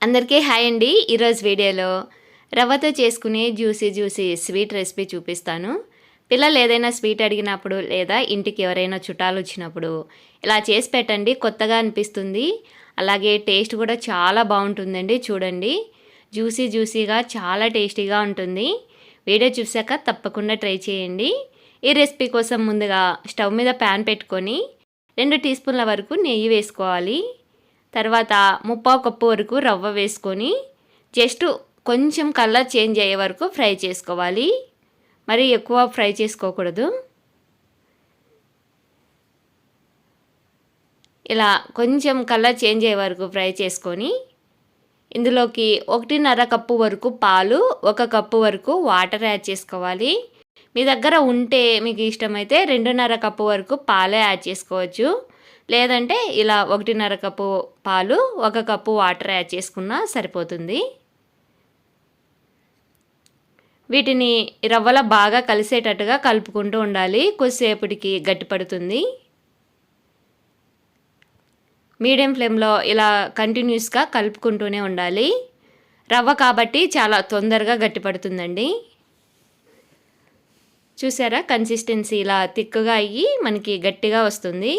అందరికీ హాయ్ అండి. ఈరోజు వీడియోలో రవ్వతో చేసుకునే జ్యూసీ స్వీట్ రెసిపీ చూపిస్తాను. పిల్లలు ఏదైనా స్వీట్ అడిగినప్పుడు లేదా ఇంటికి ఎవరైనా చుట్టాలు వచ్చినప్పుడు ఇలా చేసి పెట్టండి, కొత్తగా అనిపిస్తుంది. అలాగే టేస్ట్ కూడా చాలా బాగుంటుందండి. చూడండి, జ్యూసీగా చాలా టేస్టీగా ఉంటుంది. వీడియో చూసాక తప్పకుండా ట్రై చేయండి. ఈ రెసిపీ కోసం ముందుగా స్టవ్ మీద ప్యాన్ పెట్టుకొని 2 టీ స్పూన్ల వరకు నెయ్యి వేసుకోవాలి. తర్వాత 3/4 కప్పు వరకు రవ్వ వేసుకొని జస్ట్ కొంచెం కలర్ చేంజ్ అయ్యే వరకు ఫ్రై చేసుకోవాలి. మరి ఎక్కువ ఫ్రై చేసుకోకూడదు. ఇలా కొంచెం కలర్ చేంజ్ అయ్యే వరకు ఫ్రై చేసుకొని ఇందులోకి 1.5 కప్పు వరకు పాలు, 1 కప్పు వరకు వాటర్ యాడ్ చేసుకోవాలి. మీ దగ్గర ఉంటే మీకు ఇష్టమైతే 2.5 కప్పు వరకు పాలే యాడ్ చేసుకోవచ్చు. లేదంటే ఇలా 1.5 కప్పు పాలు, 1 కప్పు వాటర్ యాడ్ చేసుకున్నా సరిపోతుంది. వీటిని రవ్వలో బాగా కలిసేటట్టుగా కలుపుకుంటూ ఉండాలి. కొద్దిసేపటికి గట్టిపడుతుంది. మీడియం ఫ్లేమ్లో ఇలా కంటిన్యూస్గా కలుపుకుంటూనే ఉండాలి. రవ్వ కాబట్టి చాలా తొందరగా గట్టిపడుతుందండి. చూసారా, కన్సిస్టెన్సీ ఇలా థిక్గా అయ్యి మనకి గట్టిగా వస్తుంది.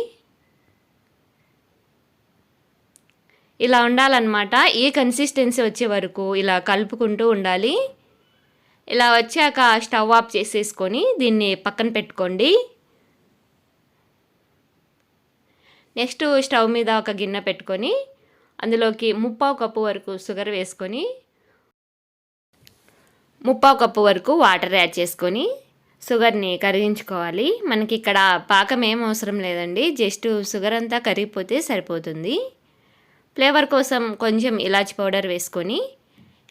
ఇలా ఉండాలన్నమాట. ఈ కన్సిస్టెన్సీ వచ్చే వరకు ఇలా కలుపుకుంటూ ఉండాలి. ఇలా వచ్చాక స్టవ్ ఆఫ్ చేసేసుకొని దీన్ని పక్కన పెట్టుకోండి. నెక్స్ట్ స్టవ్ మీద ఒక గిన్నె పెట్టుకొని అందులోకి 3/4 కప్పు వరకు షుగర్ వేసుకొని 3/4 కప్పు వరకు వాటర్ యాడ్ చేసుకొని షుగర్ని కరిగించుకోవాలి. మనకి ఇక్కడ పాకం ఏం అవసరం లేదండి, జస్ట్ షుగర్ అంతా కరిగిపోతే సరిపోతుంది. ఫ్లేవర్ కోసం కొంచెం ఇలాచి పౌడర్ వేసుకొని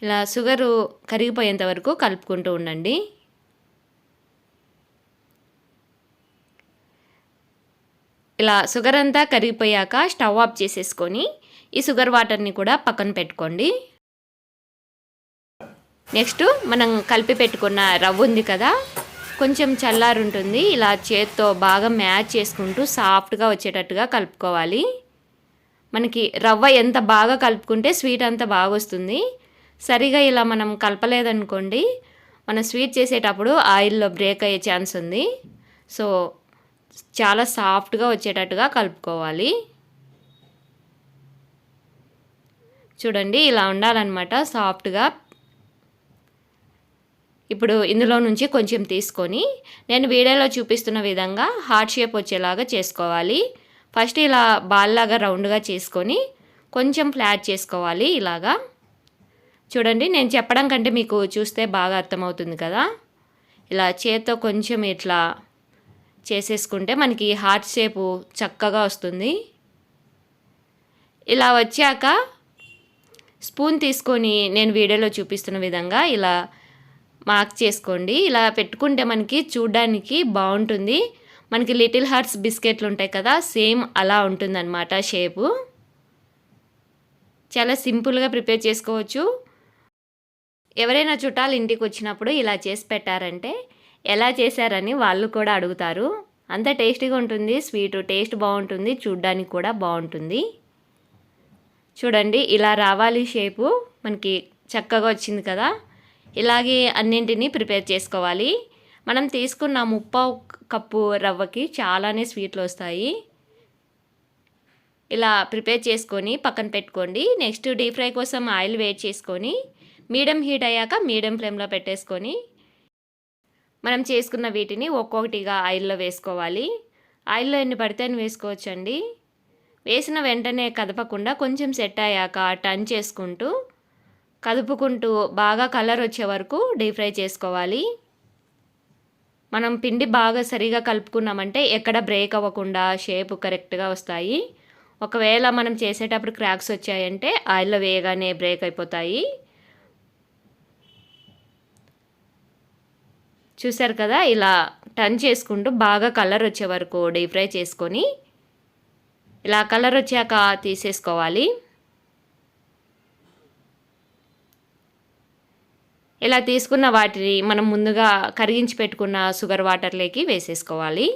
ఇలా షుగరు కరిగిపోయేంత వరకు కలుపుకుంటూ ఉండండి. ఇలా షుగర్ అంతా కరిగిపోయాక స్టవ్ ఆఫ్ చేసేసుకొని ఈ షుగర్ వాటర్ని కూడా పక్కన పెట్టుకోండి. నెక్స్ట్ మనం కలిపి పెట్టుకున్న రవ్వ ఉంది కదా, కొంచెం చల్లారుంటుంది. ఇలా చేత్తో బాగా మ్యాచ్ చేసుకుంటూ సాఫ్ట్గా వచ్చేటట్టుగా కలుపుకోవాలి. మనకి రవ్వ ఎంత బాగా కలుపుకుంటే స్వీట్ అంత బాగా వస్తుంది. సరిగా ఇలా మనం కలపలేదనుకోండి, మనం స్వీట్ చేసేటప్పుడు ఆయిల్లో బ్రేక్ అయ్యే ఛాన్స్ ఉంది. సో చాలా సాఫ్ట్గా వచ్చేటట్టుగా కలుపుకోవాలి. చూడండి, ఇలా ఉండాలన్నమాట సాఫ్ట్గా. ఇప్పుడు ఇందులో నుంచి కొంచెం తీసుకొని నేను వీడియోలో చూపిస్తున్న విధంగా హార్ట్ షేప్ వచ్చేలాగా చేసుకోవాలి. ఫస్ట్ ఇలా బాల్ లాగా రౌండ్గా చేసుకొని కొంచెం ఫ్లాట్ చేసుకోవాలి. ఇలాగా చూడండి, నేను చెప్పడం కంటే మీకు చూస్తే బాగా అర్థమవుతుంది కదా. ఇలా చేత్తో కొంచెం ఇట్లా చేసేసుకుంటే మనకి హార్ట్ షేపు చక్కగా వస్తుంది. ఇలా వచ్చాక స్పూన్ తీసుకొని నేను వీడియోలో చూపిస్తున్న విధంగా ఇలా మార్క్ చేసుకోండి. ఇలా పెట్టుకుంటే మనకి చూడ్డానికి బాగుంటుంది. మనకి లిటిల్ హార్ట్స్ బిస్కెట్లు ఉంటాయి కదా, సేమ్ అలా ఉంటుందన్నమాట షేపు. చాలా సింపుల్గా ప్రిపేర్ చేసుకోవచ్చు. ఎవరైనా చుట్టాలు ఇంటికి వచ్చినప్పుడు ఇలా చేసి పెట్టారంటే ఎలా చేశారని వాళ్ళు కూడా అడుగుతారు. అంత టేస్టీగా ఉంటుంది. స్వీట్ టేస్ట్ బాగుంటుంది, చూడ్డానికి కూడా బాగుంటుంది. చూడండి, ఇలా రావాలి షేపు. మనకి చక్కగా వచ్చింది కదా. ఇలాగే అన్నింటినీ ప్రిపేర్ చేసుకోవాలి. మనం తీసుకున్న 3/4 కప్పు రవ్వకి చాలానే స్వీట్లు వస్తాయి. ఇలా ప్రిపేర్ చేసుకొని పక్కన పెట్టుకోండి. నెక్స్ట్ డీప్ ఫ్రై కోసం ఆయిల్ వేడి చేసుకొని మీడియం హీట్ అయ్యాక మీడియం ఫ్లేమ్లో పెట్టేసుకొని మనం చేసుకున్న వీటిని ఒక్కొక్కటిగా ఆయిల్లో వేసుకోవాలి. ఆయిల్లో ఎన్ని పడితే అని వేసుకోవచ్చండి. వేసిన వెంటనే కదపకుండా కొంచెం సెట్ అయ్యాక టర్న్ చేసుకుంటూ కదుపుకుంటూ బాగా కలర్ వచ్చే వరకు డీప్ ఫ్రై చేసుకోవాలి. మనం పిండి బాగా సరిగా కలుపుకున్నామంటే ఎక్కడ బ్రేక్ అవ్వకుండా షేప్ కరెక్ట్గా వస్తాయి. ఒకవేళ మనం చేసేటప్పుడు క్రాక్స్ వచ్చాయంటే ఆయిల్లో వేయగానే బ్రేక్ అయిపోతాయి. చూసారు కదా, ఇలా టర్న్ చేసుకుంటూ బాగా కలర్ వచ్చే వరకు డీప్ ఫ్రై చేసుకొని ఇలా కలర్ వచ్చాక తీసేసుకోవాలి. ఇలా తీసుకున్న వాటిని మనం ముందుగా కరిగించి పెట్టుకున్న షుగర్ వాటర్లోకి వేసేసుకోవాలి.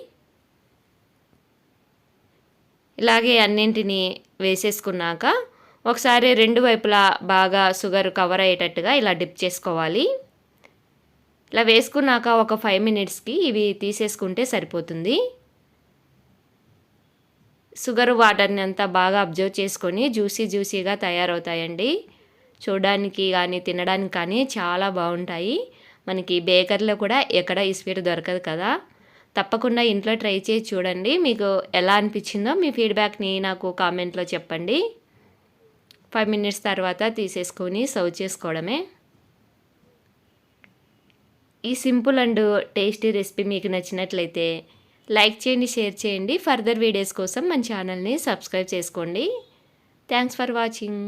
ఇలాగే అన్నింటినీ వేసేసుకున్నాక ఒకసారి రెండు వైపులా బాగా షుగర్ కవర్ అయ్యేటట్టుగా ఇలా డిప్ చేసుకోవాలి. ఇలా వేసుకున్నాక ఒక 5 మినిట్స్కి ఇవి తీసేసుకుంటే సరిపోతుంది. షుగర్ వాటర్ని అంతా బాగా అబ్జర్వ్ చేసుకొని జ్యూసీగా తయారవుతాయండి. చూడడానికి కానీ తినడానికి కానీ చాలా బాగుంటాయి. మనకి బేకరీలో కూడా ఎక్కడ ఈ స్వీట్ దొరకదు కదా. తప్పకుండా ఇంట్లో ట్రై చేసి చూడండి. మీకు ఎలా అనిపించిందో మీ ఫీడ్బ్యాక్ని నాకు కామెంట్లో చెప్పండి. 5 మినిట్స్ తర్వాత తీసేసుకొని సర్వ్ చేసుకోవడమే. ఈ సింపుల్ అండ్ టేస్టీ రెసిపీ మీకు నచ్చినట్లయితే లైక్ చేయండి, షేర్ చేయండి. ఫర్దర్ వీడియోస్ కోసం మన ఛానల్ని సబ్స్క్రైబ్ చేసుకోండి. Thanks for watching.